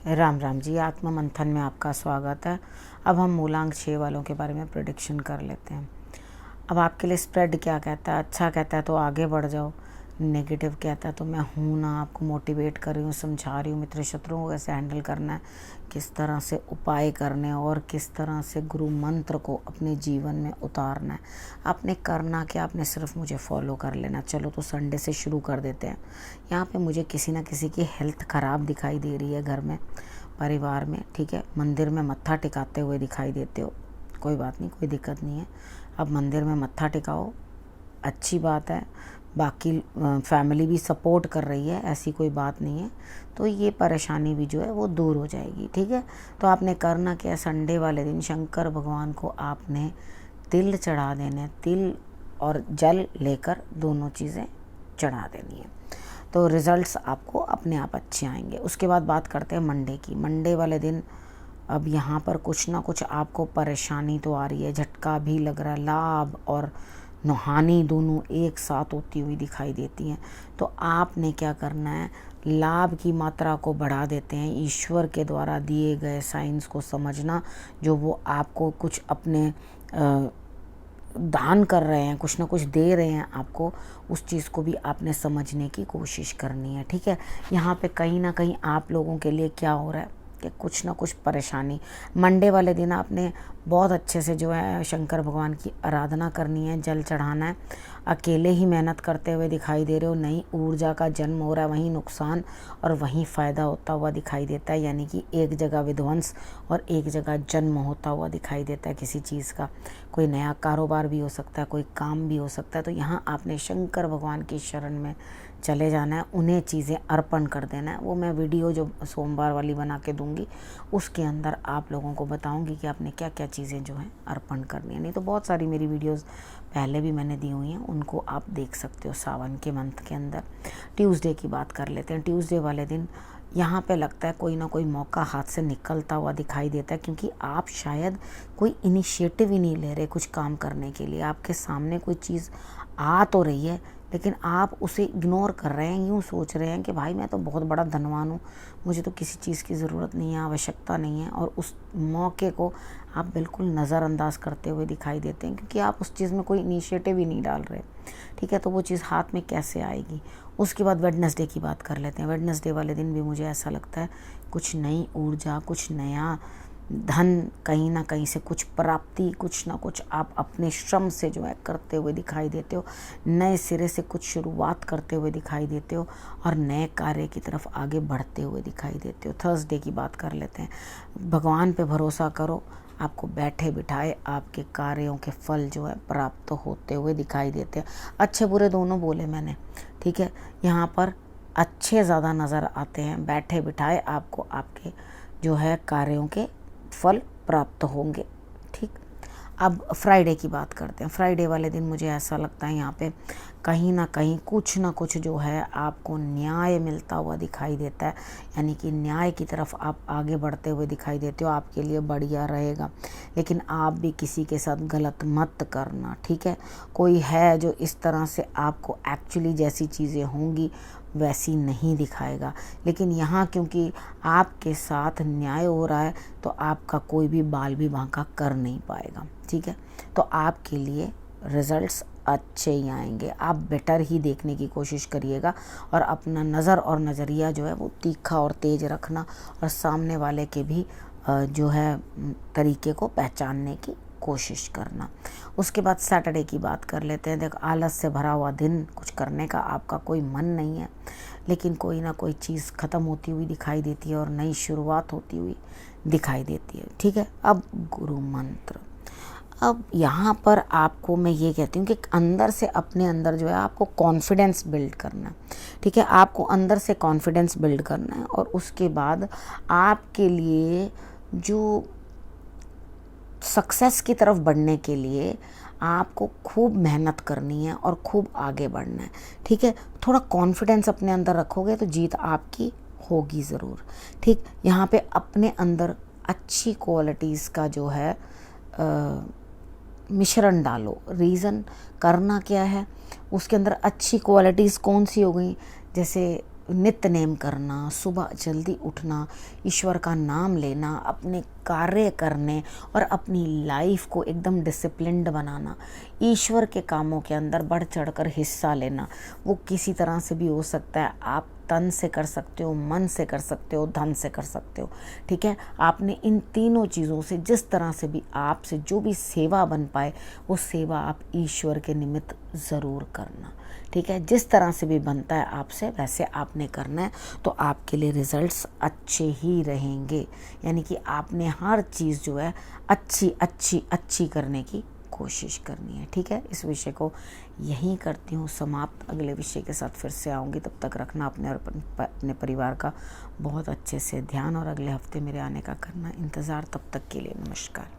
राम राम जी। आत्म मंथन में आपका स्वागत है। अब हम मूलांक 6 वालों के बारे में प्रेडिक्शन कर लेते हैं। अब आपके लिए स्प्रेड क्या कहता है? अच्छा कहता है तो आगे बढ़ जाओ, नेगेटिव कहता है तो मैं हूँ ना, आपको मोटिवेट कर रही हूँ, समझा रही हूँ मित्र शत्रुओं को कैसे हैंडल करना है, किस तरह से उपाय करने और किस तरह से गुरु मंत्र को अपने जीवन में उतारना है। आपने करना क्या, आपने सिर्फ मुझे फॉलो कर लेना। चलो तो संडे से शुरू कर देते हैं। यहाँ पे मुझे किसी ना किसी की हेल्थ ख़राब दिखाई दे रही है, घर में, परिवार में, ठीक है। मंदिर में मत्था टिकाते हुए दिखाई देते हो, कोई बात नहीं, कोई दिक्कत नहीं है। अब मंदिर में मत्था टिकाओ, अच्छी बात है। बाकी फैमिली भी सपोर्ट कर रही है, ऐसी कोई बात नहीं है। तो ये परेशानी भी जो है वो दूर हो जाएगी, ठीक है। तो आपने करना क्या है, संडे वाले दिन शंकर भगवान को आपने तिल चढ़ा देने, तिल और जल लेकर दोनों चीज़ें चढ़ा देनी है, तो रिज़ल्ट्स आपको अपने आप अच्छे आएंगे। उसके बाद बात करते हैं मंडे की। मंडे वाले दिन अब यहाँ पर कुछ ना कुछ आपको परेशानी तो आ रही है, झटका भी लग रहा है, लाभ और हानि दोनों एक साथ होती हुई दिखाई देती हैं। तो आपने क्या करना है, लाभ की मात्रा को बढ़ा देते हैं, ईश्वर के द्वारा दिए गए साइंस को समझना, जो वो आपको कुछ अपने दान कर रहे हैं, कुछ ना कुछ दे रहे हैं आपको, उस चीज़ को भी आपने समझने की कोशिश करनी है, ठीक है। यहाँ पे कहीं ना कहीं आप लोगों के लिए क्या हो रहा है कि कुछ ना कुछ परेशानी। मंडे वाले दिन आपने बहुत अच्छे से जो है शंकर भगवान की आराधना करनी है, जल चढ़ाना है। अकेले ही मेहनत करते हुए दिखाई दे रहे हो, नई ऊर्जा का जन्म हो रहा है, वहीं नुकसान और वहीं फ़ायदा होता हुआ दिखाई देता है। यानी कि एक जगह विध्वंस और एक जगह जन्म होता हुआ दिखाई देता है किसी चीज़ का। कोई नया कारोबार भी हो सकता है, कोई काम भी हो सकता है। तो यहाँ आपने शंकर भगवान की शरण में चले जाना है, उन्हें चीज़ें अर्पण कर देना है। वो मैं वीडियो जो सोमवार वाली बना के दूंगी उसके अंदर आप लोगों को बताऊंगी कि आपने क्या क्या चीज़ें जो हैं अर्पण करनी है। नहीं तो बहुत सारी मेरी वीडियोस पहले भी मैंने दी हुई हैं, उनको आप देख सकते हो सावन के मंथ के अंदर। ट्यूसडे की बात कर लेते हैं। ट्यूसडे वाले दिन यहाँ पे लगता है कोई ना कोई मौका हाथ से निकलता हुआ दिखाई देता है, क्योंकि आप शायद कोई इनिशिएटिव ही नहीं ले रहे कुछ काम करने के लिए। आपके सामने कोई चीज़ आ तो रही है लेकिन आप उसे इग्नोर कर रहे हैं, यूँ सोच रहे हैं कि भाई मैं तो बहुत बड़ा धनवान हूँ, मुझे तो किसी चीज़ की ज़रूरत नहीं है, आवश्यकता नहीं है, और उस मौके को आप बिल्कुल नज़रअंदाज करते हुए दिखाई देते हैं, क्योंकि आप उस चीज़ में कोई इनिशिएटिव ही नहीं डाल रहे, ठीक है। तो वो चीज़ हाथ में कैसे आएगी। उसके बाद वेडनेसडे की बात कर लेते हैं। वेडनेसडे वाले दिन भी मुझे ऐसा लगता है कुछ नई ऊर्जा, कुछ नया धन, कहीं ना कहीं से कुछ प्राप्ति, कुछ ना कुछ आप अपने श्रम से जो है करते हुए दिखाई देते हो, नए सिरे से कुछ शुरुआत करते हुए दिखाई देते हो और नए कार्य की तरफ आगे बढ़ते हुए दिखाई देते हो। थर्सडे की बात कर लेते हैं। भगवान पे भरोसा करो, आपको बैठे बिठाए आपके कार्यों के फल जो है प्राप्त होते हुए दिखाई देते हैं। अच्छे बुरे दोनों बोले मैंने, ठीक है। यहाँ पर अच्छे ज़्यादा नज़र आते हैं, बैठे बिठाए आपको आपके जो है कार्यों के फल प्राप्त होंगे, ठीक। अब फ्राइडे की बात करते हैं। फ्राइडे वाले दिन मुझे ऐसा लगता है यहाँ पे कहीं ना कहीं कुछ ना कुछ जो है आपको न्याय मिलता हुआ दिखाई देता है, यानी कि न्याय की तरफ आप आगे बढ़ते हुए दिखाई देते हो। आपके लिए बढ़िया रहेगा, लेकिन आप भी किसी के साथ गलत मत करना, ठीक है। कोई है जो इस तरह से आपको एक्चुअली जैसी चीज़ें होंगी वैसी नहीं दिखाएगा, लेकिन यहाँ क्योंकि आपके साथ न्याय हो रहा है तो आपका कोई भी बाल भी बांका कर नहीं पाएगा, ठीक है। तो आपके लिए रिजल्ट्स अच्छे ही आएंगे। आप बेटर ही देखने की कोशिश करिएगा और अपना नज़र और नज़रिया जो है वो तीखा और तेज रखना, और सामने वाले के भी जो है तरीके को पहचानने की कोशिश करना। उसके बाद सैटरडे की बात कर लेते हैं। देखो, आलस से भरा हुआ दिन, कुछ करने का आपका कोई मन नहीं है, लेकिन कोई ना कोई चीज़ ख़त्म होती हुई दिखाई देती है और नई शुरुआत होती हुई दिखाई देती है, ठीक है। अब गुरु मंत्र, अब यहाँ पर आपको मैं ये कहती हूँ कि अंदर से अपने अंदर जो है आपको कॉन्फिडेंस बिल्ड करना है, ठीक है। आपको अंदर से कॉन्फिडेंस बिल्ड करना है और उसके बाद आपके लिए जो सक्सेस की तरफ बढ़ने के लिए आपको खूब मेहनत करनी है और खूब आगे बढ़ना है, ठीक है। थोड़ा कॉन्फिडेंस अपने अंदर रखोगे तो जीत आपकी होगी ज़रूर, ठीक। यहाँ पे अपने अंदर अच्छी क्वालिटीज़ का जो है मिश्रण डालो। रीज़न करना क्या है, उसके अंदर अच्छी क्वालिटीज़ कौन सी हो गई, जैसे नित्य नेम करना, सुबह जल्दी उठना, ईश्वर का नाम लेना, अपने कार्य करने और अपनी लाइफ को एकदम डिसिप्लिन्ड बनाना, ईश्वर के कामों के अंदर बढ़ चढ़कर हिस्सा लेना। वो किसी तरह से भी हो सकता है, आप तन से कर सकते हो, मन से कर सकते हो, धन से कर सकते हो, ठीक है। आपने इन तीनों चीज़ों से जिस तरह से भी आपसे जो भी सेवा बन पाए वो सेवा आप ईश्वर के निमित्त ज़रूर करना, ठीक है। जिस तरह से भी बनता है आपसे वैसे आपने करना है, तो आपके लिए रिजल्ट्स अच्छे ही रहेंगे। यानी कि आपने हर चीज़ जो है अच्छी अच्छी अच्छी करने की कोशिश करनी है, ठीक है। इस विषय को यहीं करती हूँ समाप्त। अगले विषय के साथ फिर से आऊँगी, तब तक रखना अपने और अपने परिवार का बहुत अच्छे से ध्यान और अगले हफ्ते मेरे आने का करना इंतज़ार। तब तक के लिए नमस्कार।